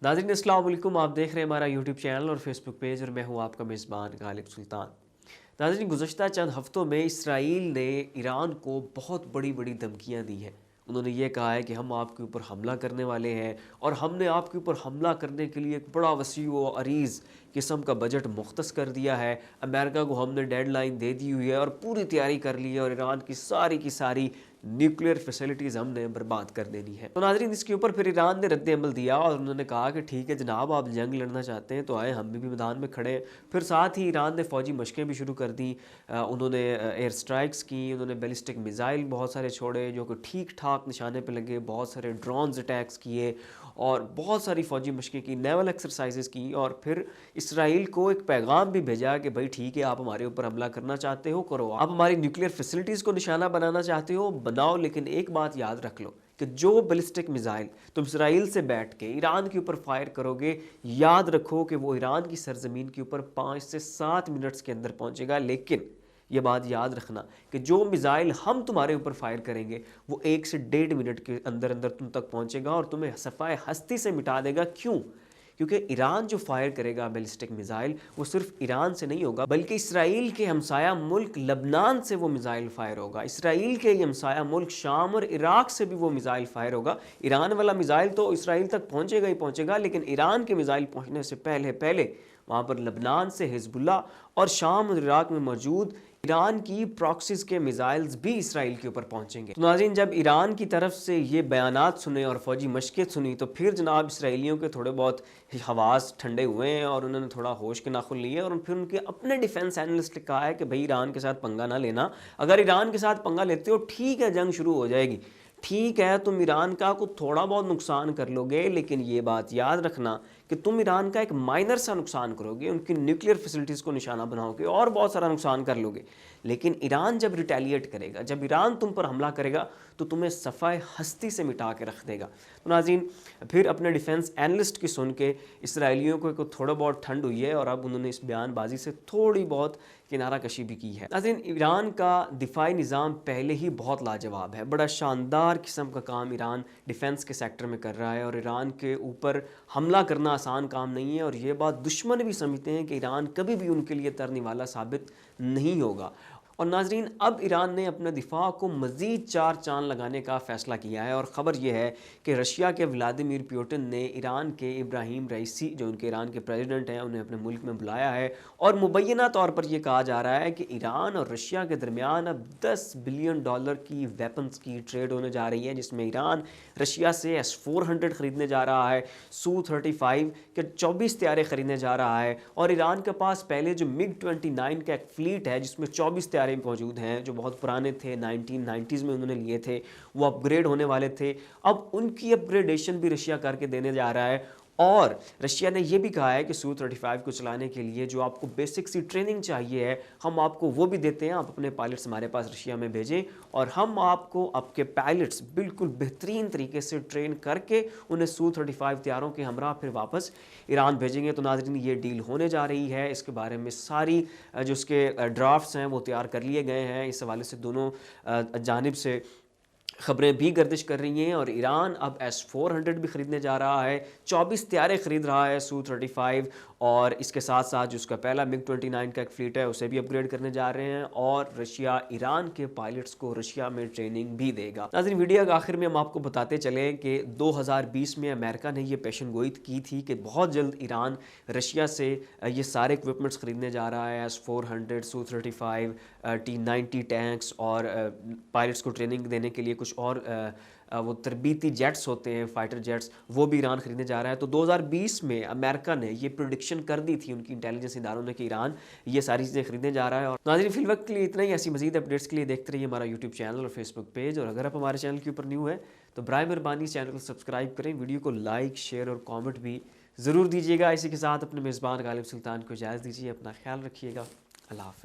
नाज़रीन अस्सलाम वालेकुम, आप देख रहे हैं हमारा यूट्यूब चैनल और फेसबुक पेज और मैं हूं आपका मेज़बान गालिब सुल्तान। नाज़रीन, गुज़श्ता चंद हफ़्तों में इसराइल ने ईरान को बहुत बड़ी बड़ी धमकियां दी हैं। उन्होंने ये कहा है कि हम आपके ऊपर हमला करने वाले हैं और हमने आपके ऊपर हमला करने के लिए एक बड़ा वसी व अरीज़ किस्म का बजट मुख्तस कर दिया है। अमेरिका को हमने डेडलाइन दे दी हुई है और पूरी तैयारी कर ली है और ईरान की सारी न्यूक्लियर फैसिलिटीज़ हमने बर्बाद कर देनी है। तो नाज़रीन, इसके ऊपर फिर ईरान ने रद्द अमल दिया और उन्होंने कहा कि ठीक है जनाब, आप जंग लड़ना चाहते हैं तो आए, हम भी मैदान में खड़े हैं। फिर साथ ही ईरान ने फ़ौजी मशक़ें भी शुरू कर दी। उन्होंने एयर स्ट्राइक्स की, उन्होंने बैलिस्टिक मिज़ाइल बहुत सारे छोड़े जो कि ठीक ठाक निशाने पर लगे, बहुत सारे ड्रोन्स अटैक्स किए और बहुत सारी फ़ौजी मशक़ें की, नेवल एक्सरसाइजेज़ की और फिर इसराइल को एक पैगाम भी भेजा कि भाई ठीक है, आप हमारे ऊपर हमला करना चाहते हो करो, आप हमारी न्यूक्लियर फैसिलिटीज़ को निशाना बनाना चाहते हो बनाओ, लेकिन एक बात याद रख लो कि जो बैलिस्टिक मिज़ाइल तुम इसराइल से बैठ के ईरान के ऊपर फायर करोगे, याद रखो कि वो ईरान की सरजमीन के ऊपर 5 से 7 मिनट्स के अंदर पहुंचेगा। लेकिन ये बात याद रखना कि जो मिज़ाइल हम तुम्हारे ऊपर फायर करेंगे वो 1 से 1.5 मिनट के अंदर अंदर तुम तक पहुंचेगा और तुम्हें सफ़ाए हस्ती से मिटा देगा। क्यों? क्योंकि ईरान जो फायर करेगा बैलिस्टिक मिज़ाइल वो सिर्फ ईरान से नहीं होगा, बल्कि इसराइल के हमसाया मुल्क लबनान से वो मिज़ाइल फायर होगा। इसराइल के हमसाया मुल्क शाम और इराक से भी वो मिज़ाइल फायर होगा। ईरान वाला मिज़ाइल तो इसराइल तक पहुंचेगा ही पहुंचेगा, लेकिन ईरान के मिज़ाइल पहुंचने से पहले पहले वहाँ पर लबनान से हिजबुल्ला और शाम और इराक में मौजूद ईरान की प्रॉक्सीज के मिज़ाइल्स भी इसराइल के ऊपर पहुंचेंगे। तो नाज़रीन, जब ईरान की तरफ से ये बयानात सुने और फ़ौजी मशक़ें सुनी तो फिर जनाब इसराइलियों के थोड़े बहुत हवास ठंडे हुए हैं और उन्होंने थोड़ा होश के नाखुन लिए और फिर उनके अपने डिफेंस एनालिस्ट ने कहा है कि भाई ईरान के साथ पंगा ना लेना, अगर ईरान के साथ पंगा लेते हो ठीक है जंग शुरू हो जाएगी, ठीक है तुम ईरान का को थोड़ा बहुत नुकसान कर लोगे, लेकिन ये बात याद रखना कि तुम ईरान का एक माइनर सा नुकसान करोगे, उनकी न्यूक्लियर फैसिलिटीज़ को निशाना बनाओगे और बहुत सारा नुकसान कर लोगे। लेकिन ईरान जब रिटेलिएट करेगा, जब ईरान तुम पर हमला करेगा तो तुम्हें सफ़ाए हस्ती से मिटा के रख देगा। तो नाज़रीन, फिर अपने डिफेंस एनालिस्ट की सुन के इसराइलियों को थोड़ा बहुत ठंड हुई है और अब उन्होंने इस बयानबाजी से थोड़ी बहुत किनारा कशी भी की है। नाज़रीन, ईरान का दिफाई निज़ाम पहले ही बहुत लाजवाब है, बड़ा शानदार किस्म का काम ईरान डिफेंस के सेक्टर में कर रहा है और ईरान के ऊपर हमला करना आसान काम नहीं है और ये बात दुश्मन भी समझते हैं कि ईरान कभी भी उनके लिए तरने वाला साबित नहीं होगा। और नाज़रीन, अब ईरान ने अपने दिफा को मज़ीद 4 चांद लगाने का फ़ैसला किया है और ख़बर यह है कि रशिया के व्लादिमीर पुतिन ने ईरान के इब्राहीम रईसी, जो उनके ईरान के प्रेसिडेंट हैं, उन्हें अपने मुल्क में बुलाया है और मुबैना तौर पर यह कहा जा रहा है कि ईरान और रशिया के दरमियान अब $10 बिलियन की वेपन्स की ट्रेड होने जा रही है, जिसमें ईरान रशिया से S-400 ख़रीदने जा रहा है, Su-35 के 24 तैयारे ख़रीदने जा रहा है और ईरान के पास पहले जो MiG-29 का एक फ़्लीट है जिसमें 24 तैयारे मौजूद हैं, जो बहुत पुराने थे, 1990s में उन्होंने लिए थे, वो अपग्रेड होने वाले थे। अब उनकी अपग्रेडेशन भी रशिया करके देने जा रहा है और रशिया ने यह भी कहा है कि Su-35 को चलाने के लिए जो आपको बेसिक सी ट्रेनिंग चाहिए है, हम आपको वो भी देते हैं, आप अपने पायलट्स हमारे पास रशिया में भेजें और हम आपको आपके पायलट्स बिल्कुल बेहतरीन तरीके से ट्रेन करके उन्हें Su-35 तैयारों के हमरा फिर वापस ईरान भेजेंगे। तो नाज़रीन, ये डील होने जा रही है, इसके बारे में सारी जो उसके ड्राफ्ट्स हैं वो तैयार कर लिए गए हैं। इस हवाले से दोनों जानिब से खबरें भी गर्दिश कर रही हैं और ईरान अब S-400 भी ख़रीदने जा रहा है, 24 तैयारे ख़रीद रहा है Su-35 और इसके साथ साथ जो उसका पहला MiG-29 का एक फ़्लीट है उसे भी अपग्रेड करने जा रहे हैं और रशिया ईरान के पायलट्स को रशिया में ट्रेनिंग भी देगा। नाज़रीन, वीडियो के आखिर में हम आपको बताते चलें कि 2020 में अमेरिका ने ये पेशन गोई की थी कि बहुत जल्द ईरान रशिया से ये सारे इक्विपमेंट्स ख़रीदने जा रहा है, S-400, Su-35, T-90 टैंक्स और पायलट्स को ट्रेनिंग देने के लिए कुछ और वो तरबीती जेट्स होते हैं, फाइटर जेट्स, वो भी ईरान ख़रीदने जा रहा है। तो 2020 में अमेरिका ने ये प्रेडिक्शन कर दी थी उनकी इंटेलिजेंस इदारों ने कि ईरान ये सारी चीज़ें ख़रीदने जा रहा है। और नाज़रीन, फिल वक्त के लिए इतना ही। ऐसी मज़ीद अपडेट्स के लिए देखते रहिए हमारा यूट्यूब चैनल और फेसबुक पेज और अगर आप हमारे चैनल के ऊपर न्यू है तो बराए मेहरबानी चैनल को सब्सक्राइब करें, वीडियो को लाइक, शेयर और कॉमेंट भी ज़रूर दीजिएगा। इसी के साथ अपने मेज़बान गालिब सुल्तान को इजाज़त दीजिए, अपना ख्याल रखिएगा। अल्लाह हाफ़िज़।